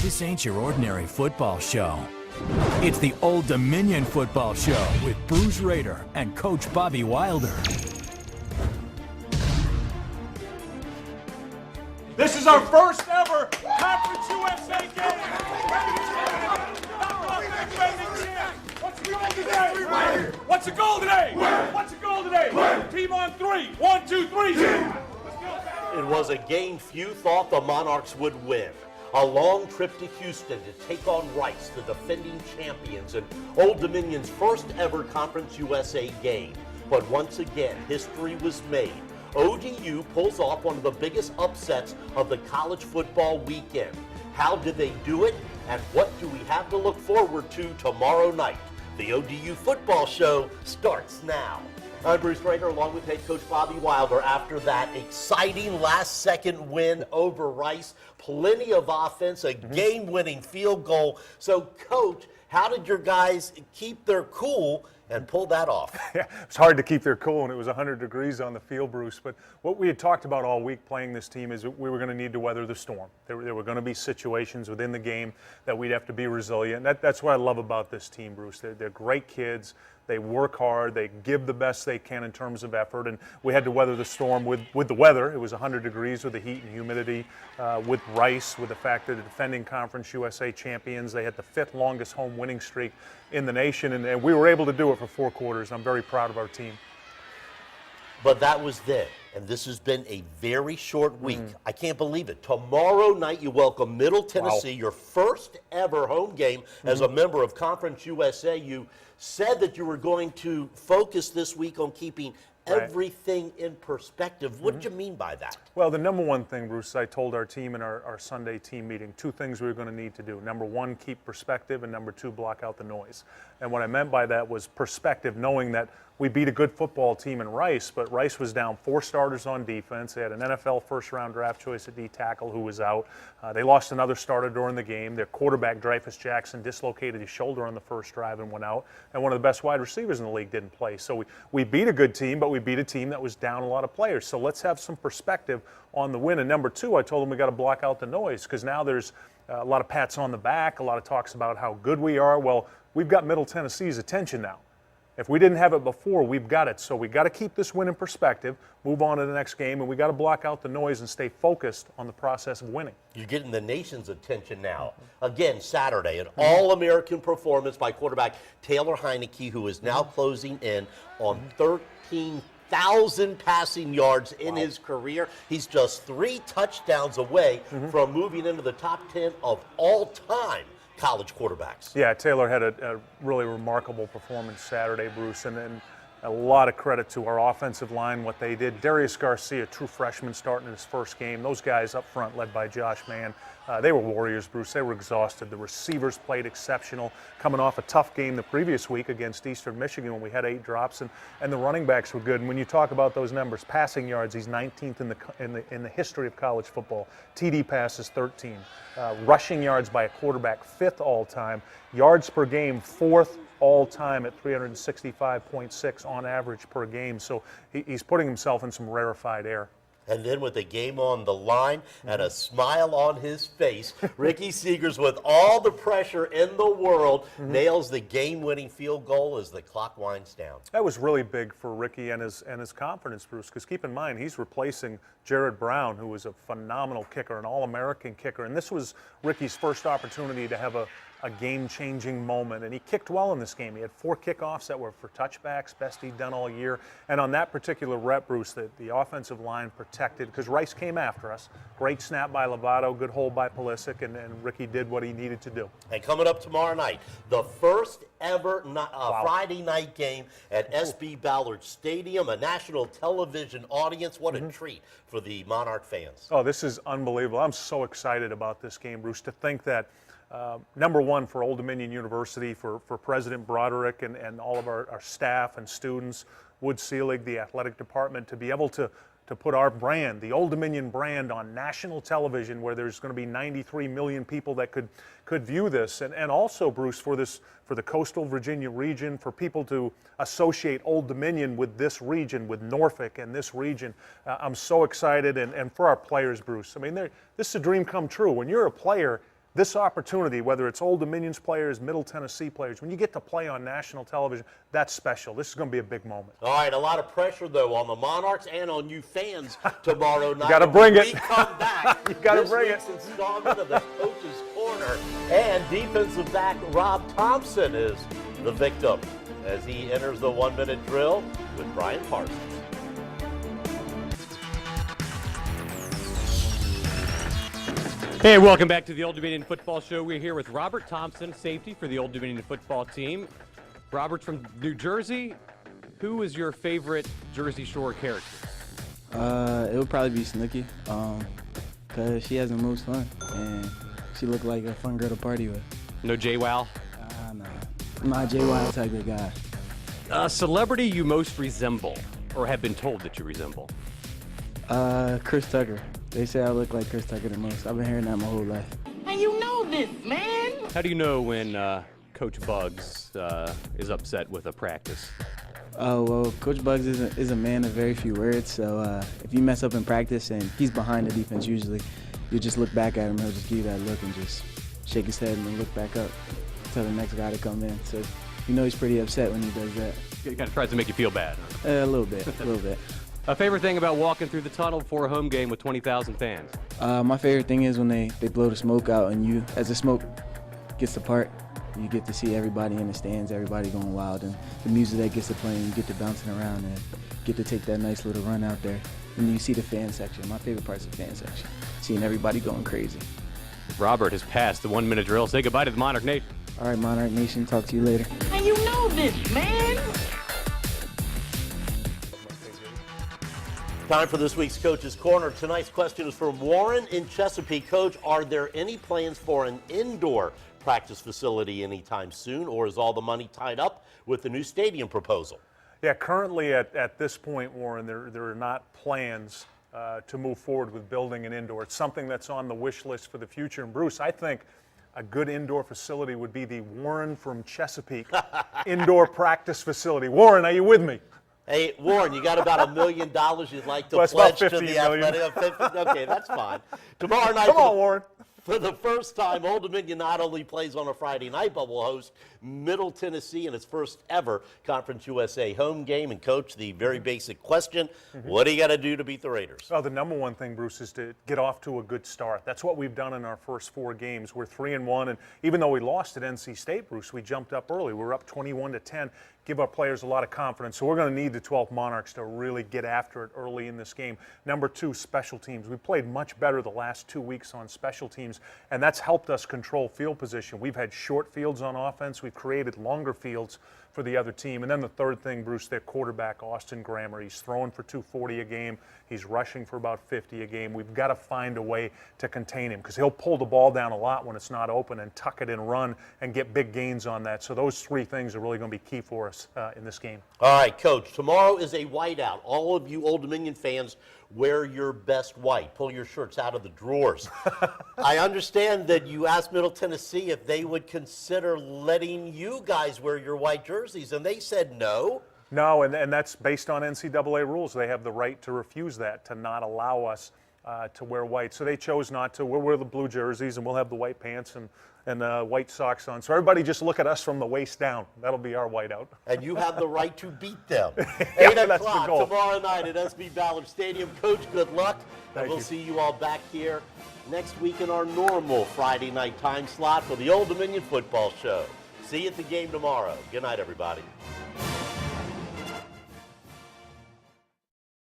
This ain't your ordinary football show. It's the Old Dominion Football Show with Bruce Rader and Coach Bobby Wilder. This is our first ever Conference USA game. What's the goal today? What's the goal today? Team on three. 1, 2, 3. It was a game few thought the Monarchs would win. A long trip to Houston to take on Rice, the defending champions, and Old Dominion's first ever Conference USA game. But once again, history was made. ODU pulls off one of the biggest upsets of the college football weekend. How did they do it, and what do we have to look forward to tomorrow night? The ODU Football Show starts now. I'm Bruce Rader along with head coach Bobby Wilder after that exciting last-second win over Rice. Plenty of offense, a game-winning field goal. So, Coach, how did your guys keep their cool and pull that off? Yeah, it's hard to keep their cool, and it was 100 degrees on the field, Bruce. But what we had talked about all week playing this team is that we were going to need to weather the storm. There were going to be situations within the game that we'd have to be resilient. That's what I love about this team, Bruce. They're great kids. They work hard. They give the best they can in terms of effort, and we had to weather the storm with the weather. It was 100 degrees with the heat and humidity, with Rice, with the fact that the defending Conference USA champions, they had the 5th longest home winning streak in the nation, and we were able to do it for 4 quarters. I'm very proud of our team. But that was then, and this has been a very short week. I can't believe it. Tomorrow night you welcome Middle Tennessee, your first ever home game as a member of Conference USA. You said that you were going to focus this week on keeping everything in perspective. What did you mean by that? Well, the number one thing, Bruce, I told our team in our Sunday team meeting, 2 things we were going to need to do. Number 1, keep perspective, and number 2, block out the noise. And what I meant by that was perspective, knowing that we beat a good football team in Rice, but Rice was down 4 starters on defense. They had an NFL first-round draft choice at D-tackle who was out. They lost another starter during the game. Their quarterback, Dreyfus Jackson, dislocated his shoulder on the first drive and went out. And one of the best wide receivers in the league didn't play. So we beat a good team, but we beat a team that was down a lot of players. So let's have some perspective on the win. And number 2, I told them we got to block out the noise, because now there's a lot of pats on the back, a lot of talks about how good we are. Well, we've got Middle Tennessee's attention now. If we didn't have it before, we've got it. So we got to keep this win in perspective, move on to the next game, and we got to block out the noise and stay focused on the process of winning. You're getting the nation's attention now. Again, Saturday, an All-American performance by quarterback Taylor Heineke, who is now closing in on 13,000 passing yards in his career. He's just 3 touchdowns away from moving into the top 10 of all time college quarterbacks. Yeah, Taylor had a really remarkable performance Saturday, Bruce, and then a lot of credit to our offensive line, what they did. Darius Garcia, true freshman, starting in his first game. Those guys up front, led by Josh Mann, they were warriors, Bruce. They were exhausted. The receivers played exceptional, coming off a tough game the previous week against Eastern Michigan when we had 8 drops, and the running backs were good. And when you talk about those numbers, passing yards, he's 19th in the history of college football. TD passes 13. Rushing yards by a quarterback, 5th all-time. Yards per game, 4th all-time at 365.6 on average per game. So he's putting himself in some rarefied air. And then with the game on the line and a smile on his face, Ricky Seegers, with all the pressure in the world, nails the game-winning field goal as the clock winds down. That was really big for Ricky and his confidence, Bruce, because keep in mind, he's replacing Jared Brown, who was a phenomenal kicker, an All-American kicker. And this was Ricky's first opportunity to have a game-changing moment, and he kicked well in this game. He had 4 kickoffs that were for touchbacks, best he'd done all year. And on that particular rep, Bruce, the offensive line protected, because Rice came after us. Great snap by Lovato, good hold by Pulisic, and Ricky did what he needed to do. And coming up tomorrow night, the first ever Friday night game at SB Ballard Stadium, a national television audience. What a treat for the Monarch fans. Oh, this is unbelievable. I'm so excited about this game, Bruce, to think that number 1 for Old Dominion University, for President Broderick and all of our staff and students, Wood Seelig, the athletic department, to be able to put our brand, the Old Dominion brand, on national television, where there's going to be 93 million people that could view this, and also, Bruce, for the coastal Virginia region, for people to associate Old Dominion with this region, with Norfolk and this region. I'm so excited, and for our players, Bruce. I mean, this is a dream come true. When you're a player, this opportunity, whether it's Old Dominion's players, Middle Tennessee players, when you get to play on national television, that's special. This is going to be a big moment. All right, a lot of pressure, though, on the Monarchs and on you fans tomorrow night. You got to bring it. We come back. You got to bring it. This week's installment of the Coach's Corner. And defensive back Rob Thompson is the victim as he enters the 1-minute drill with Brian Parsons. Hey, welcome back to the Old Dominion Football Show. We're here with Robert Thompson, safety for the Old Dominion football team. Robert's from New Jersey. Who is your favorite Jersey Shore character? It would probably be Snooki, because she has the most fun, and she looked like a fun girl to party with. No JWoww? Nah. I'm not a J-Wild type of guy. Celebrity you most resemble, or have been told that you resemble? Chris Tucker. They say I look like Chris Tucker the most. I've been hearing that my whole life. And you know this, man. How do you know when Coach Bugs is upset with a practice? Oh, well, Coach Bugs is a man of very few words, so if you mess up in practice and he's behind the defense usually, you just look back at him, he'll just give you that look and just shake his head and then look back up, tell the next guy to come in. So you know he's pretty upset when he does that. He kind of tries to make you feel bad. A little bit, a little bit. A favorite thing about walking through the tunnel before a home game with 20,000 fans? My favorite thing is when they blow the smoke out and you, as the smoke gets apart, you get to see everybody in the stands, everybody going wild, and the music that gets to playing, you get to bouncing around and get to take that nice little run out there. And you see the fan section. My favorite part's the fan section, seeing everybody going crazy. Robert has passed the 1-minute drill. Say goodbye to the Monarch Nation. All right, Monarch Nation, talk to you later. And you know this, man. Time for this week's Coach's Corner. Tonight's question is from Warren in Chesapeake. Coach, are there any plans for an indoor practice facility anytime soon, or is all the money tied up with the new stadium proposal? Yeah, currently at this point, Warren, there are not plans to move forward with building an indoor. It's something that's on the wish list for the future. And Bruce, I think a good indoor facility would be the Warren from Chesapeake indoor practice facility. Warren, are you with me? Hey, Warren, you got about $1 million you'd like to Well, it's pledge about to the 15 million. athletic. Okay, that's fine. Tomorrow night, Come on, Warren. for the first time, Old Dominion not only plays on a Friday night, but will host Middle Tennessee in its first ever Conference USA home game. And, Coach, the very basic question, what do you got to do to beat the Raiders? Well, the number one thing, Bruce, is to get off to a good start. That's what we've done in our first 4 games. We're 3-1, and even though we lost at NC State, Bruce, we jumped up early. We were up 21-10. Give our players a lot of confidence. So we're going to need the 12 Monarchs to really get after it early in this game. Number 2, special teams. We played much better the last 2 weeks on special teams, and that's helped us control field position. We've had short fields on offense. We've created longer fields for the other team. And then the third thing, Bruce, their quarterback, Austin Grammer. He's throwing for 240 a game. He's rushing for about 50 a game. We've got to find a way to contain him because he'll pull the ball down a lot when it's not open and tuck it and run and get big gains on that. So those 3 things are really going to be key for us in this game. All right, Coach, tomorrow is a whiteout. All of you Old Dominion fans, wear your best white. Pull your shirts out of the drawers. I understand that you asked Middle Tennessee if they would consider letting you guys wear your white jerseys, and they said no. No, and that's based on NCAA rules. They have the right to refuse that, to not allow us to wear white. So they chose not to. We'll wear the blue jerseys, and we'll have the white pants and white socks on. So everybody just look at us from the waist down. That'll be our whiteout. And you have the right to beat them. Yeah, 8 that's the o'clock goal. tomorrow night at SB Ballard Stadium. Coach, good luck. And Thank we'll you. see you all back here next week in our normal Friday night time slot for the Old Dominion Football Show. See you at the game tomorrow. Good night, everybody.